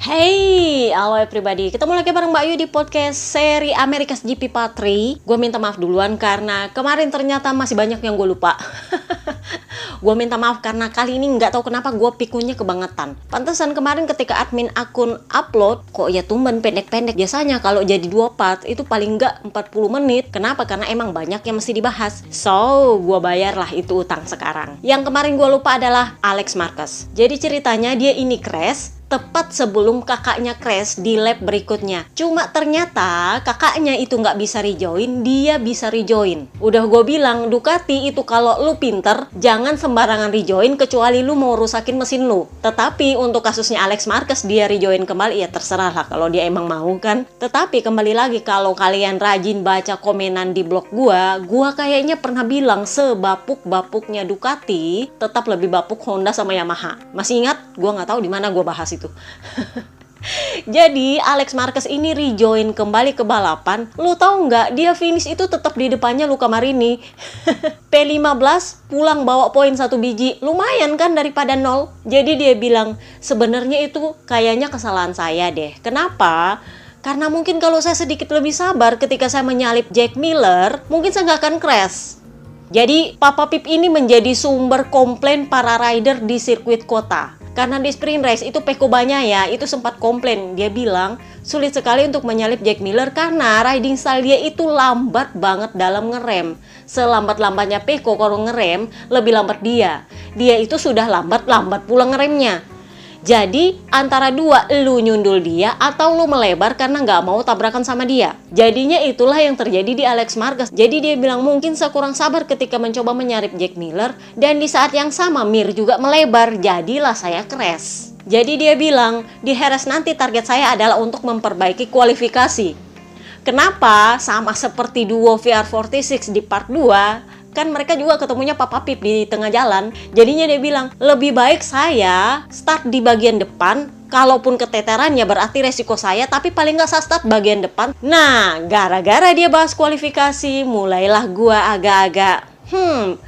Hey, halo everybody. Ketemu lagi bareng Mbak Yu di podcast seri America's GP Part 3. Gue minta maaf duluan karena kemarin ternyata masih banyak yang gue lupa. Gue minta maaf karena kali ini nggak tahu kenapa gue pikunya kebangetan. Pantesan kemarin ketika admin akun upload, kok ya tumben pendek-pendek. Biasanya kalau jadi 2 part itu paling nggak 40 menit. Kenapa? Karena emang banyak yang mesti dibahas. So, gue bayarlah itu utang sekarang. Yang kemarin gue lupa adalah Alex Marquez. Jadi ceritanya dia ini crash tepat sebelum kakaknya crash di lap berikutnya. Cuma ternyata kakaknya itu nggak bisa rejoin, dia bisa rejoin. Udah gue bilang, Ducati itu kalau lu pinter, jangan sembarangan rejoin kecuali lu mau rusakin mesin lu. Tetapi untuk kasusnya Alex Marquez, dia rejoin kembali, ya terserah lah kalau dia emang mau kan. Tetapi kembali lagi, kalau kalian rajin baca komenan di blog gue kayaknya pernah bilang sebapuk-bapuknya Ducati, tetap lebih bapuk Honda sama Yamaha. Masih ingat? Gue nggak tahu di mana gue bahas itu. Jadi Alex Marquez ini rejoin kembali ke balapan. Lu tahu nggak, dia finish itu tetap di depannya Luca Marini. P15 pulang bawa poin 1 biji, lumayan kan daripada 0. Jadi dia bilang sebenarnya itu kayaknya kesalahan saya deh. Kenapa? Karena mungkin kalau saya sedikit lebih sabar ketika saya menyalip Jack Miller, mungkin saya nggak akan crash. Jadi Papa Pip ini menjadi sumber komplain para rider di sirkuit kota. Karena di sprint race itu Pecco Bagnaia itu sempat komplain. Dia bilang sulit sekali untuk menyalip Jack Miller karena riding style dia itu lambat banget dalam ngerem. Selambat-lambatnya Pecco kalau ngerem, lebih lambat dia. Dia itu sudah lambat pula ngeremnya. Jadi antara dua, lu nyundul dia atau lu melebar karena nggak mau tabrakan sama dia. Jadinya itulah yang terjadi di Alex Marquez. Jadi dia bilang mungkin saya kurang sabar ketika mencoba menyalip Jack Miller, dan di saat yang sama Mir juga melebar, jadilah saya crash. Jadi dia bilang di Jerez nanti target saya adalah untuk memperbaiki kualifikasi. Kenapa? Sama seperti duo VR46 di part 2, kan mereka juga ketemunya Papa Pip di tengah jalan. Jadinya dia bilang, lebih baik saya start di bagian depan. Kalaupun keteteran ya berarti resiko saya, tapi paling nggak saya start bagian depan. Nah, gara-gara dia bahas kualifikasi, mulailah gua agak-agak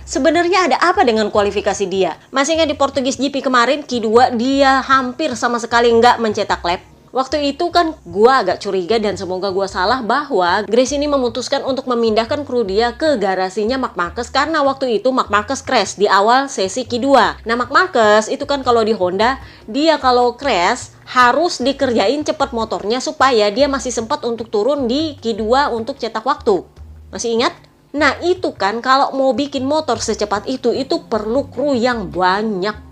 sebenarnya ada apa dengan kualifikasi dia? Masih ingat di Portugis GP kemarin, Q2 dia hampir sama sekali nggak mencetak lap. Waktu itu kan gue agak curiga dan semoga gue salah bahwa Grace ini memutuskan untuk memindahkan kru dia ke garasinya Marc Marquez karena waktu itu Marc Marquez crash di awal sesi Q2. Nah, Marc Marquez itu kan kalau di Honda, dia kalau crash harus dikerjain cepat motornya supaya dia masih sempat untuk turun di Q2 untuk cetak waktu. Masih ingat? Nah, itu kan kalau mau bikin motor secepat itu perlu kru yang banyak.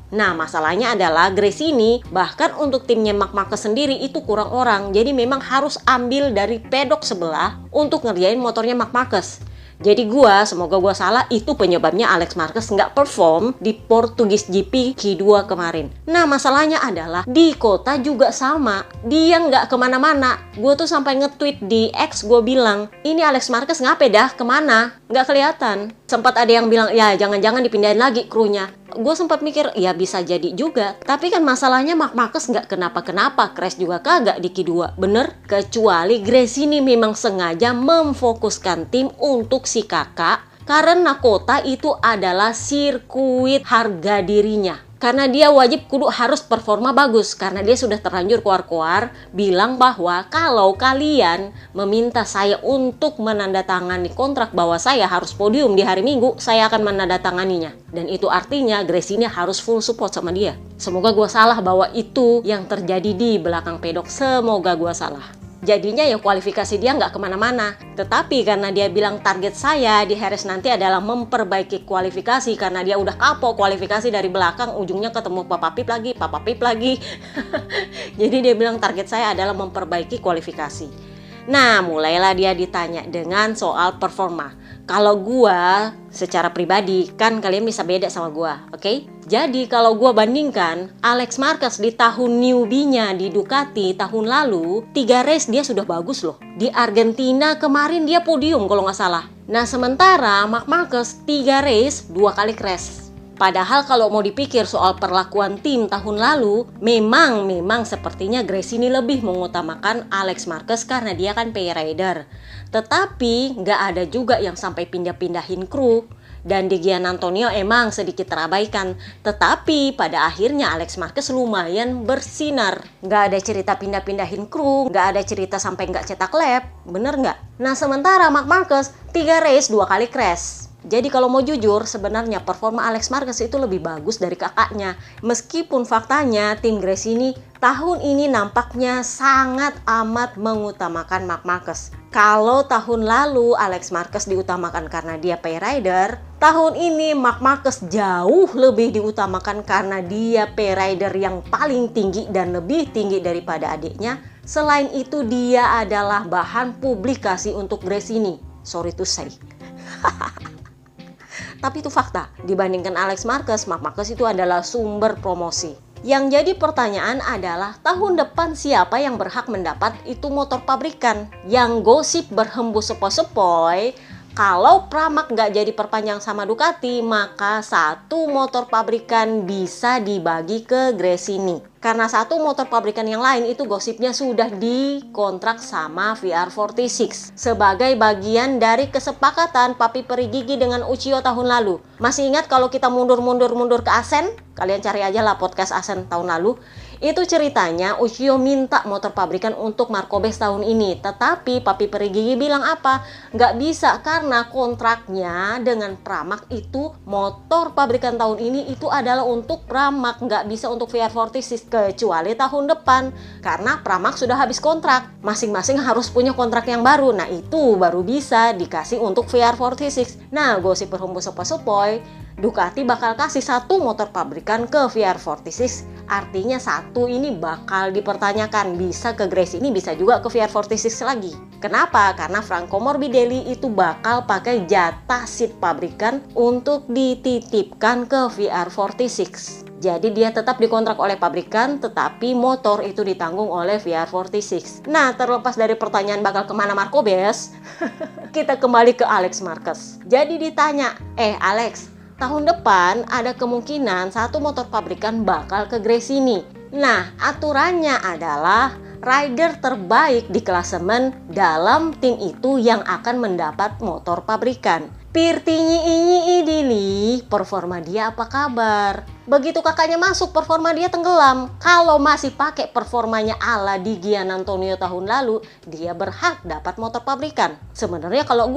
Nah, masalahnya adalah Grace ini bahkan untuk timnya Marc Marquez sendiri itu kurang orang. Jadi memang harus ambil dari pedok sebelah untuk ngerjain motornya Marc Marquez. Jadi semoga gua salah, itu penyebabnya Alex Marquez nggak perform di Portugis GP Q2 kemarin. Nah, masalahnya adalah di kota juga sama. Dia nggak kemana-mana. Gue tuh sampai nge-tweet di X, gue bilang, ini Alex Marquez ngapain dah, kemana? Nggak kelihatan. Sempat ada yang bilang, ya jangan-jangan dipindahin lagi krunya. Gue sempat mikir, ya bisa jadi juga. Tapi kan masalahnya Marc Marquez nggak kenapa-kenapa, crash juga kagak di Q2, bener? Kecuali Grace ini memang sengaja memfokuskan tim untuk si kakak, karena kota itu adalah sirkuit harga dirinya. Karena dia wajib kudu harus performa bagus. Karena dia sudah terlanjur koar-koar bilang bahwa kalau kalian meminta saya untuk menandatangani kontrak bahwa saya harus podium di hari Minggu, saya akan menandatanganinya. Dan itu artinya Grace ini harus full support sama dia. Semoga gue salah bahwa itu yang terjadi di belakang pedok. Semoga gue salah. Jadinya ya kualifikasi dia nggak kemana-mana. Tetapi karena dia bilang target saya di Jerez nanti adalah memperbaiki kualifikasi, karena dia udah kapok kualifikasi dari belakang, ujungnya ketemu Papa Pip lagi. Jadi dia bilang target saya adalah memperbaiki kualifikasi. Nah, mulailah dia ditanya dengan soal performa. Kalau gua secara pribadi, kan kalian bisa beda sama gua, oke? Jadi kalau gua bandingkan Alex Marquez di tahun newbie-nya di Ducati tahun lalu, 3 race dia sudah bagus loh. Di Argentina kemarin dia podium kalau nggak salah. Nah, sementara Marc Marquez 3 race 2 kali crash. Padahal kalau mau dipikir soal perlakuan tim tahun lalu, memang sepertinya Grace ini lebih mengutamakan Alex Marquez karena dia kan pay rider. Tetapi nggak ada juga yang sampai pindah-pindahin kru. Dan Di Giannantonio emang sedikit terabaikan. Tetapi pada akhirnya Alex Marquez lumayan bersinar. Nggak ada cerita pindah-pindahin kru, nggak ada cerita sampai nggak cetak lap. Bener nggak? Nah sementara Marc Marquez 3 race 2 kali crash. Jadi kalau mau jujur, sebenarnya performa Alex Marquez itu lebih bagus dari kakaknya. Meskipun faktanya tim Gresini tahun ini nampaknya sangat amat mengutamakan Marc Marquez. Kalau tahun lalu Alex Marquez diutamakan karena dia pay rider, tahun ini Marc Marquez jauh lebih diutamakan karena dia pay rider yang paling tinggi dan lebih tinggi daripada adiknya. Selain itu dia adalah bahan publikasi untuk Gresini. Sorry to say. Tapi itu fakta, dibandingkan Alex Marquez, Marc Marquez itu adalah sumber promosi. Yang jadi pertanyaan adalah tahun depan siapa yang berhak mendapat itu motor pabrikan? Yang gosip berhembus sepoi-sepoi, kalau Pramac nggak jadi perpanjang sama Ducati, maka satu motor pabrikan bisa dibagi ke Gresini. Karena satu motor pabrikan yang lain itu gosipnya sudah dikontrak sama VR46 sebagai bagian dari kesepakatan Papi Perigigi dengan Uchiyo tahun lalu. Masih ingat kalau kita mundur ke Asen? Kalian cari aja lah podcast Asen tahun lalu. Itu ceritanya Uchiyo minta motor pabrikan untuk Markobes tahun ini. Tetapi Papi Perigigi bilang apa? Nggak bisa karena kontraknya dengan Pramac itu motor pabrikan tahun ini itu adalah untuk Pramac. Nggak bisa untuk VR46 kecuali tahun depan. Karena Pramac sudah habis kontrak. Masing-masing harus punya kontrak yang baru. Nah itu baru bisa dikasih untuk VR46. Nah gosip berhembus sepoi-sepoi, Ducati bakal kasih satu motor pabrikan ke VR46. Artinya satu ini bakal dipertanyakan, bisa ke Gresini, bisa juga ke VR46 lagi. Kenapa? Karena Franco Morbidelli itu bakal pakai jatah seat pabrikan untuk dititipkan ke VR46. Jadi dia tetap dikontrak oleh pabrikan, tetapi motor itu ditanggung oleh VR46. Nah, terlepas dari pertanyaan bakal kemana Markobes, kita kembali ke Alex Marquez. Jadi ditanya, Alex, tahun depan ada kemungkinan satu motor pabrikan bakal ke Gresini. Nah, aturannya adalah rider terbaik di klasemen dalam tim itu yang akan mendapat motor pabrikan. Pirtinyi inyi idili, performa dia apa kabar? Begitu kakaknya masuk, performa dia tenggelam. Kalau masih pakai performanya ala Di Giannantonio tahun lalu, dia berhak dapat motor pabrikan. Sebenarnya kalau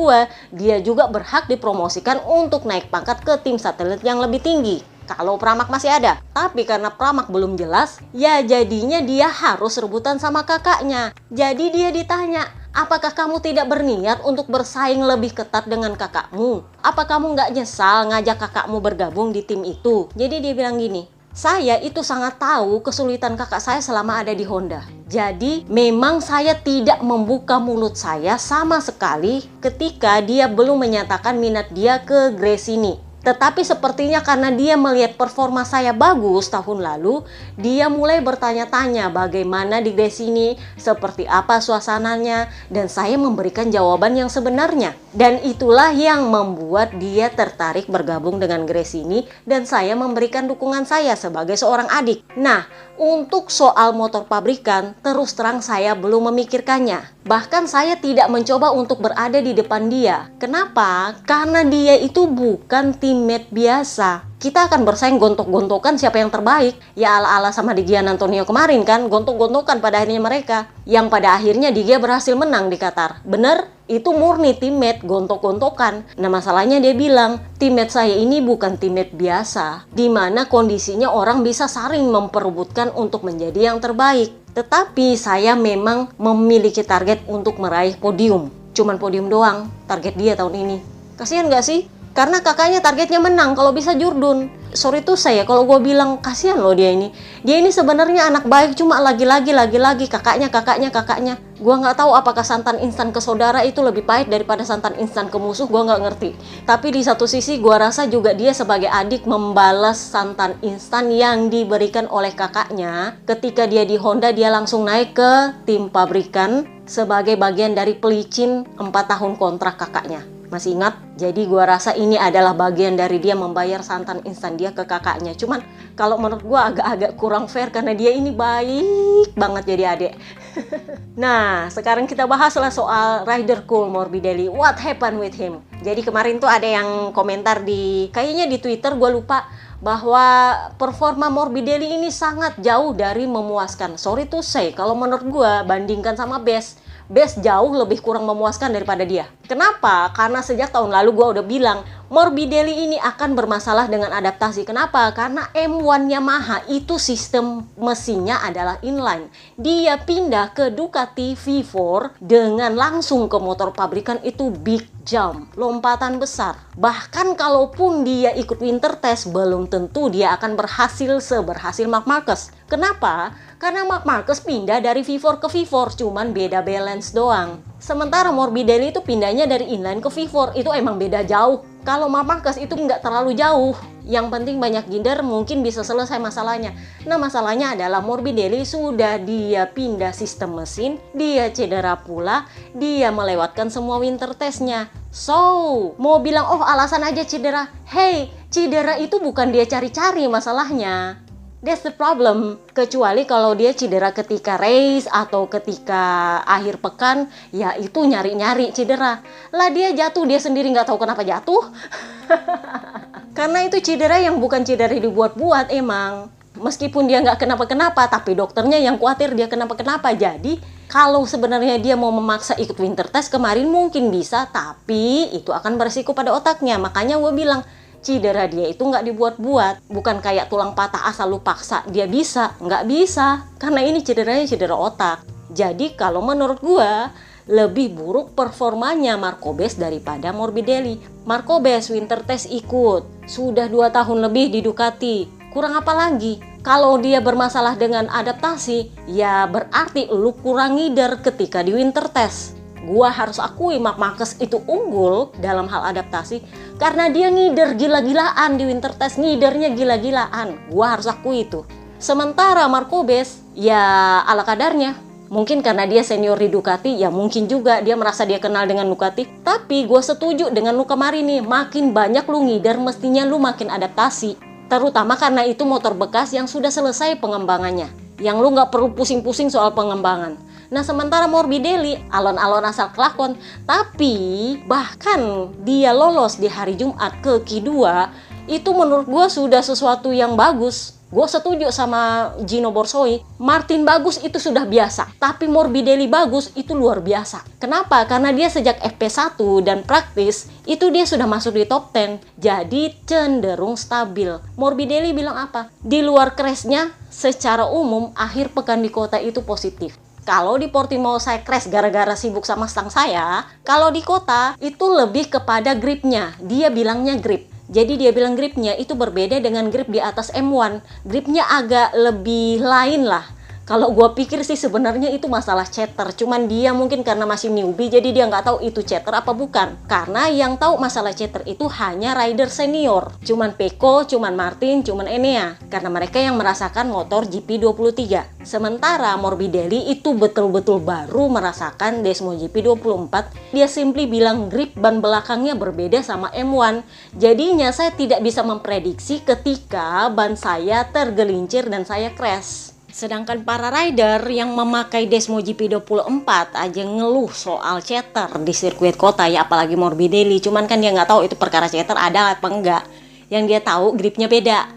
dia juga berhak dipromosikan untuk naik pangkat ke tim satelit yang lebih tinggi. Kalau Pramac masih ada. Tapi karena Pramac belum jelas, ya jadinya dia harus rebutan sama kakaknya. Jadi dia ditanya, apakah kamu tidak berniat untuk bersaing lebih ketat dengan kakakmu? Apa kamu nggak nyesal ngajak kakakmu bergabung di tim itu? Jadi dia bilang gini, saya itu sangat tahu kesulitan kakak saya selama ada di Honda. Jadi memang saya tidak membuka mulut saya sama sekali ketika dia belum menyatakan minat dia ke Gresini. Tetapi sepertinya karena dia melihat performa saya bagus tahun lalu, dia mulai bertanya-tanya bagaimana di Gresini, seperti apa suasananya, dan saya memberikan jawaban yang sebenarnya. Dan itulah yang membuat dia tertarik bergabung dengan Gresini, dan saya memberikan dukungan saya sebagai seorang adik. Nah, untuk soal motor pabrikan, terus terang saya belum memikirkannya. Bahkan saya tidak mencoba untuk berada di depan dia. Kenapa? Karena dia itu bukan teammate biasa. Kita akan bersaing gontok-gontokan siapa yang terbaik. Ya ala-ala sama Di Giannantonio kemarin kan, gontok-gontokan pada akhirnya mereka. Yang pada akhirnya dia berhasil menang di Qatar. Bener? Itu murni teammate, gontok-gontokan. Nah masalahnya dia bilang, teammate saya ini bukan teammate biasa. Dimana kondisinya orang bisa saling memperebutkan untuk menjadi yang terbaik. Tetapi saya memang memiliki target untuk meraih podium. Cuman podium doang target dia tahun ini. Kasihan gak sih? Karena kakaknya targetnya menang, kalau bisa Jurdun. Sorry tuh saya kalau gue bilang kasihan loh dia ini. Dia ini sebenarnya anak baik, cuma lagi-lagi kakaknya. Gue nggak tahu apakah santan instan ke saudara itu lebih pahit daripada santan instan ke musuh, gue nggak ngerti. Tapi di satu sisi gue rasa juga dia sebagai adik membalas santan instan yang diberikan oleh kakaknya. Ketika dia di Honda, dia langsung naik ke tim pabrikan sebagai bagian dari pelicin 4 tahun kontrak kakaknya. Masih ingat? Jadi gua rasa ini adalah bagian dari dia membayar santan instan dia ke kakaknya. Cuman kalau menurut gua agak-agak kurang fair karena dia ini baik banget jadi adik. Nah, sekarang kita bahaslah soal Ryder Cole Morbidelli. What happened with him? Jadi kemarin tuh ada yang komentar kayaknya di Twitter, gua lupa, bahwa performa Morbidelli ini sangat jauh dari memuaskan. Sorry to say, kalau menurut gua bandingkan sama Best jauh lebih kurang memuaskan daripada dia. Kenapa? Karena sejak tahun lalu gue udah bilang Morbidelli ini akan bermasalah dengan adaptasi. Kenapa? Karena M1 Yamaha itu sistem mesinnya adalah inline. Dia pindah ke Ducati V4 dengan langsung ke motor pabrikan, itu big jump, lompatan besar. Bahkan kalaupun dia ikut winter test, belum tentu dia akan berhasil seberhasil Marc Marquez. Kenapa? Karena Marc Marquez pindah dari V4 ke V4, cuman beda balance doang. Sementara Morbidelli itu pindahnya dari inline ke V4, itu emang beda jauh. Kalau Marc Marquez itu nggak terlalu jauh. Yang penting banyak ginder, mungkin bisa selesai masalahnya. Nah, masalahnya adalah Morbidelli sudah dia pindah sistem mesin, dia cedera pula, dia melewatkan semua winter testnya. So, mau bilang, oh alasan aja cedera. Hey, cedera itu bukan dia cari-cari masalahnya. That's the problem. Kecuali kalau dia cedera ketika race atau ketika akhir pekan, ya itu nyari-nyari cedera. Lah dia jatuh, dia sendiri nggak tahu kenapa jatuh. Karena itu cedera yang bukan cedera dibuat-buat emang. Meskipun dia nggak kenapa-kenapa, tapi dokternya yang khawatir dia kenapa-kenapa. Jadi kalau sebenarnya dia mau memaksa ikut winter test kemarin mungkin bisa, tapi itu akan beresiko pada otaknya. Makanya gue bilang, cedera dia itu nggak dibuat-buat, bukan kayak tulang patah asal lu paksa dia bisa, nggak bisa, karena ini cederanya cedera otak. Jadi kalau menurut gua lebih buruk performanya Marcobes daripada Morbidelli. Marcobes winter test ikut, sudah 2 tahun lebih di Ducati, kurang apa lagi? Kalau dia bermasalah dengan adaptasi, ya berarti lu kurang ngider ketika di winter test. Gua harus akui Marc Marquez itu unggul dalam hal adaptasi karena dia ngider gila-gilaan di winter test, ngidernya gila-gilaan. Gua harus akui itu. Sementara Marcobes ya ala kadarnya. Mungkin karena dia senior di Ducati, ya mungkin juga dia merasa dia kenal dengan Ducati. Tapi gue setuju dengan lu kemarin nih, makin banyak lu ngider mestinya lu makin adaptasi. Terutama karena itu motor bekas yang sudah selesai pengembangannya, yang lu nggak perlu pusing-pusing soal pengembangan. Nah, sementara Morbidelli alon-alon asal kelakon, tapi bahkan dia lolos di hari Jumat ke Q2, itu menurut gue sudah sesuatu yang bagus. Gue setuju sama Gino Borsoi, Martin bagus itu sudah biasa, tapi Morbidelli bagus itu luar biasa. Kenapa? Karena dia sejak FP1 dan praktis, itu dia sudah masuk di top 10, jadi cenderung stabil. Morbidelli bilang apa? Di luar crash-nya, secara umum akhir pekan di kota itu positif. Kalau di Portimao saya crash gara-gara sibuk sama stang saya, kalau di kota itu lebih kepada gripnya. Dia bilangnya grip. Jadi dia bilang gripnya itu berbeda dengan grip di atas M1. Gripnya agak lebih lain lah. Kalau gue pikir sih sebenarnya itu masalah chatter. Cuman dia mungkin karena masih newbie jadi dia nggak tahu itu chatter apa bukan. Karena yang tahu masalah chatter itu hanya rider senior. Cuman Pecco, cuman Martin, cuman Enea. Karena mereka yang merasakan motor GP23. Sementara Morbidelli itu betul-betul baru merasakan Desmo GP24. Dia simply bilang grip ban belakangnya berbeda sama M1. Jadinya saya tidak bisa memprediksi ketika ban saya tergelincir dan saya crash. Sedangkan para rider yang memakai Desmo GP24 aja ngeluh soal chatter di sirkuit kota ya, apalagi Morbidelli. Cuman kan dia nggak tahu itu perkara chatter ada apa enggak. Yang dia tahu gripnya beda.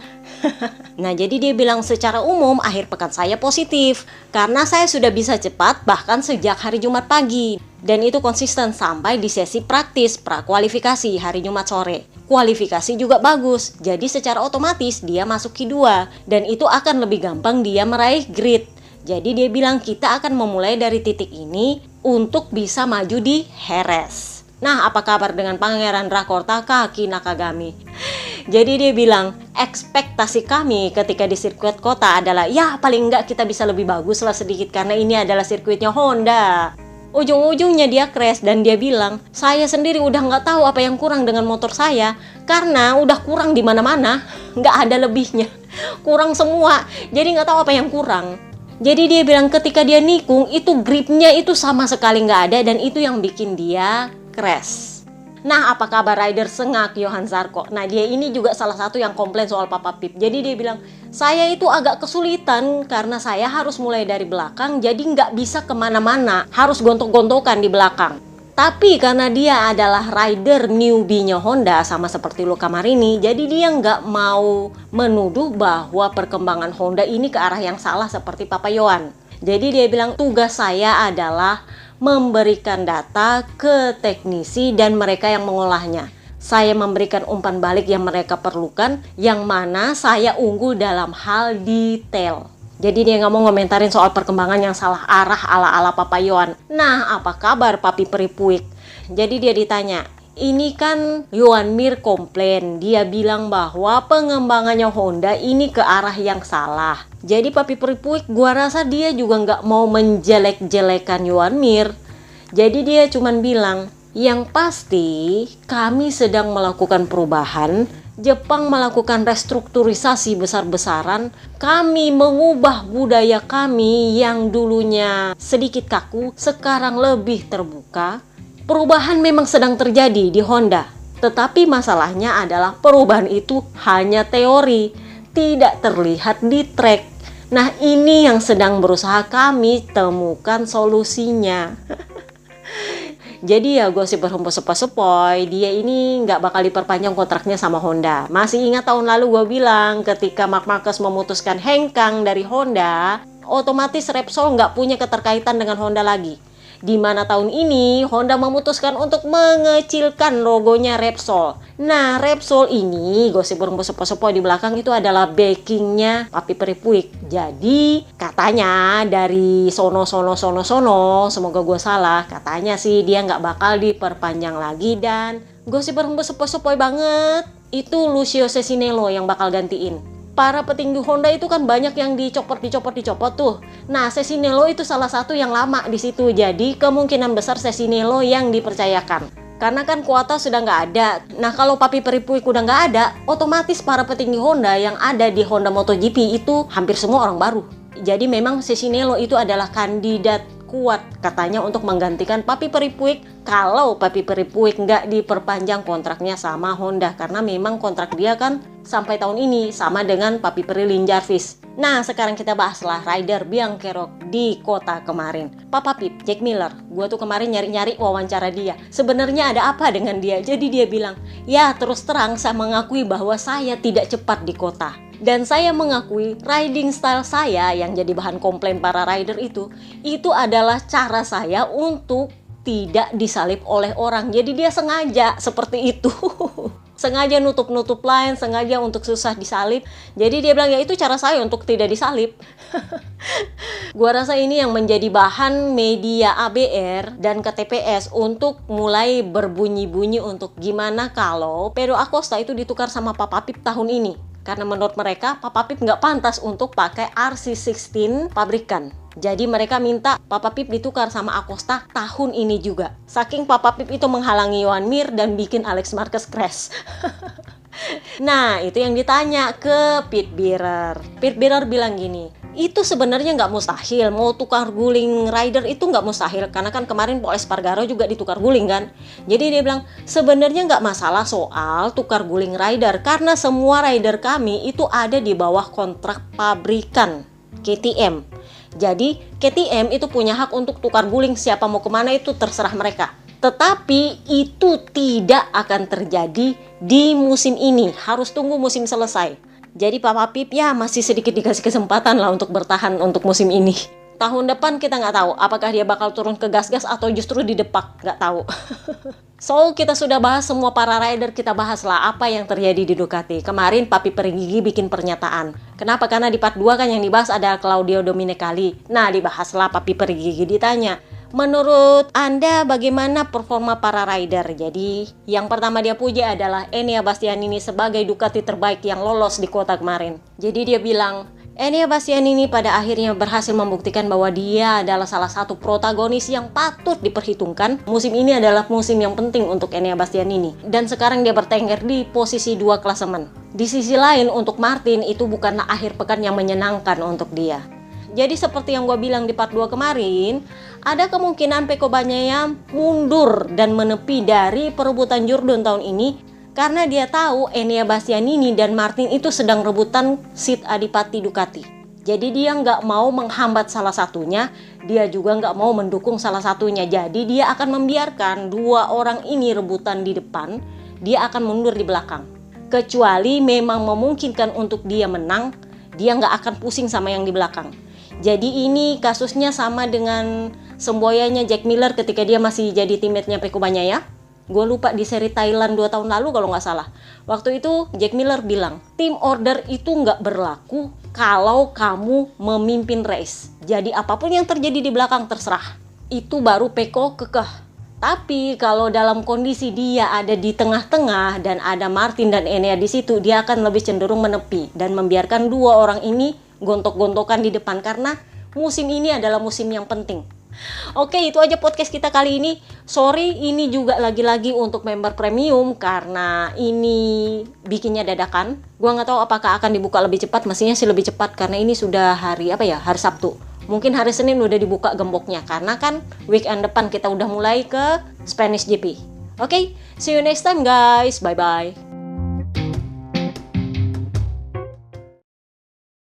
Nah, jadi dia bilang secara umum akhir pekan saya positif karena saya sudah bisa cepat bahkan sejak hari Jumat pagi. Dan itu konsisten sampai di sesi praktis prakualifikasi hari Jumat sore. Kualifikasi juga bagus, jadi secara otomatis dia masuk Q2 dan itu akan lebih gampang dia meraih grid. Jadi dia bilang kita akan memulai dari titik ini untuk bisa maju di Jerez. Nah, apa kabar dengan Pangeran Drakor Takaki Nakagami? Jadi dia bilang ekspektasi kami ketika di sirkuit kota adalah ya paling enggak kita bisa lebih bagus lah sedikit karena ini adalah sirkuitnya Honda. Ujung-ujungnya dia crash dan dia bilang, saya sendiri udah nggak tahu apa yang kurang dengan motor saya karena udah kurang di mana-mana, nggak ada lebihnya, kurang semua, jadi nggak tahu apa yang kurang. Jadi dia bilang ketika dia nikung itu gripnya itu sama sekali nggak ada dan itu yang bikin dia crash. Nah, apa kabar rider sengak Johan Zarco? Nah, dia ini juga salah satu yang komplain soal Papa Pip. Jadi dia bilang, saya itu agak kesulitan karena saya harus mulai dari belakang, jadi nggak bisa kemana-mana, harus gontok-gontokan di belakang. Tapi karena dia adalah rider newbie-nya Honda, sama seperti Luca Marini, jadi dia nggak mau menuduh bahwa perkembangan Honda ini ke arah yang salah seperti Papa Johan. Jadi dia bilang, tugas saya adalah memberikan data ke teknisi dan mereka yang mengolahnya. Saya memberikan umpan balik yang mereka perlukan, yang mana saya unggul dalam hal detail. Jadi dia nggak mau ngomentarin soal perkembangan yang salah arah ala-ala Papa Johan. Nah, apa kabar Papi Peripuik? Jadi dia ditanya, ini kan Johan Mir komplain, dia bilang bahwa pengembangannya Honda ini ke arah yang salah. Jadi Papi Peripuik, gua rasa dia juga nggak mau menjelek-jelekan Johan Mir. Jadi dia cuman bilang, yang pasti kami sedang melakukan perubahan, Jepang melakukan restrukturisasi besar-besaran, kami mengubah budaya kami yang dulunya sedikit kaku, sekarang lebih terbuka. Perubahan memang sedang terjadi di Honda, tetapi masalahnya adalah perubahan itu hanya teori, tidak terlihat di track. Nah, ini yang sedang berusaha kami temukan solusinya. Jadi ya gosip berhembus sepoi-sepoi, dia ini nggak bakal diperpanjang kontraknya sama Honda. Masih ingat tahun lalu gue bilang ketika Marc Marquez memutuskan hengkang dari Honda, otomatis Repsol nggak punya keterkaitan dengan Honda lagi. Di mana tahun ini Honda memutuskan untuk mengecilkan logonya Repsol. Nah, Repsol ini gosip berhembus sepoi-sepoi di belakang itu adalah backingnya Papi Peripuik. Jadi katanya dari sono, semoga gue salah, katanya sih dia nggak bakal diperpanjang lagi, dan gosip berhembus sepoi-sepoi banget itu Lucio Cesinello yang bakal gantiin. Para petinggi Honda itu kan banyak yang dicopot tuh. Nah, Cesinello itu salah satu yang lama di situ. Jadi kemungkinan besar Cesinello yang dipercayakan. Karena kan kuota sudah nggak ada. Nah, kalau Papi Peripuik udah nggak ada, otomatis para petinggi Honda yang ada di Honda MotoGP itu hampir semua orang baru. Jadi memang Cesinello itu adalah kandidat kuat katanya untuk menggantikan Papi Peripuik kalau Papi Peripuik nggak diperpanjang kontraknya sama Honda, karena memang kontrak dia kan sampai tahun ini sama dengan Papi Lin Jarvis. Nah, sekarang kita bahaslah rider Biancarok di kota kemarin. Papa Pip, Jack Miller, gue tuh kemarin nyari-nyari wawancara dia. Sebenarnya ada apa dengan dia? Jadi dia bilang, ya terus terang saya mengakui bahwa saya tidak cepat di kota. Dan saya mengakui riding style saya yang jadi bahan komplain para rider itu adalah cara saya untuk tidak disalip oleh orang. Jadi dia sengaja seperti itu. Sengaja nutup-nutup line, sengaja untuk susah disalip. Jadi dia bilang, ya itu cara saya untuk tidak disalip. Gua rasa ini yang menjadi bahan media ABR dan KTPS untuk mulai berbunyi-bunyi untuk gimana kalau Pedro Acosta itu ditukar sama Papa Pip tahun ini. Karena menurut mereka, Papa Pip nggak pantas untuk pakai RC16 pabrikan. Jadi mereka minta Papa Pip ditukar sama Acosta tahun ini juga. Saking Papa Pip itu menghalangi Johan Mir dan bikin Alex Marquez crash. Nah, itu yang ditanya ke Pit Bierer. Pit Bierer bilang gini, itu sebenarnya nggak mustahil, mau tukar guling rider itu nggak mustahil, karena kan kemarin Pol Espargaro juga ditukar guling kan. Jadi dia bilang sebenarnya nggak masalah soal tukar guling rider, karena semua rider kami itu ada di bawah kontrak pabrikan KTM. Jadi KTM itu punya hak untuk tukar guling, siapa mau kemana itu terserah mereka. Tetapi itu tidak akan terjadi di musim ini, harus tunggu musim selesai. Jadi Papa Pip ya masih sedikit dikasih kesempatan lah untuk bertahan untuk musim ini. Tahun depan kita nggak tahu apakah dia bakal turun ke gas-gas atau justru didepak, nggak tahu. So kita sudah bahas semua para rider, kita bahaslah apa yang terjadi di Ducati. Kemarin Papi Perigigi bikin pernyataan. Kenapa? Karena di part 2 kan yang dibahas ada Claudio Domenicali. Nah, dibahaslah Papi Perigigi, ditanya, menurut Anda bagaimana performa para rider? Jadi yang pertama dia puji adalah Enea Bastianini sebagai Ducati terbaik yang lolos di kota kemarin. Jadi dia bilang, Enea Bastianini pada akhirnya berhasil membuktikan bahwa dia adalah salah satu protagonis yang patut diperhitungkan. Musim ini adalah musim yang penting untuk Enea Bastianini. Dan sekarang dia bertengger di posisi 2 klasemen. Di sisi lain untuk Martin itu bukanlah akhir pekan yang menyenangkan untuk dia. Jadi seperti yang gue bilang di part 2 kemarin, ada kemungkinan Pecco Bagnaia mundur dan menepi dari perebutan Jordan tahun ini karena dia tahu Enea Bastianini dan Martin itu sedang rebutan seat Adipati Ducati. Jadi dia nggak mau menghambat salah satunya, dia juga nggak mau mendukung salah satunya. Jadi dia akan membiarkan dua orang ini rebutan di depan, dia akan mundur di belakang. Kecuali memang memungkinkan untuk dia menang, dia nggak akan pusing sama yang di belakang. Jadi ini kasusnya sama dengan semboyanya Jack Miller ketika dia masih jadi teammate-nya Pecco Bagnaia. Gue lupa di seri Thailand 2 tahun lalu kalau nggak salah. Waktu itu Jack Miller bilang, team order itu nggak berlaku kalau kamu memimpin race. Jadi apapun yang terjadi di belakang terserah. Itu baru Pecco kekeh. Tapi kalau dalam kondisi dia ada di tengah-tengah dan ada Martin dan Enea di situ, dia akan lebih cenderung menepi dan membiarkan dua orang ini gontok-gontokan di depan karena musim ini adalah musim yang penting. Oke, itu aja podcast kita kali ini. Sorry, ini juga lagi-lagi untuk member premium karena ini bikinnya dadakan. Gua nggak tahu apakah akan dibuka lebih cepat. Mestinya sih lebih cepat karena ini sudah hari hari Sabtu. Mungkin hari Senin udah dibuka gemboknya karena kan weekend depan kita udah mulai ke Spanish GP. Oke, see you next time guys. Bye bye.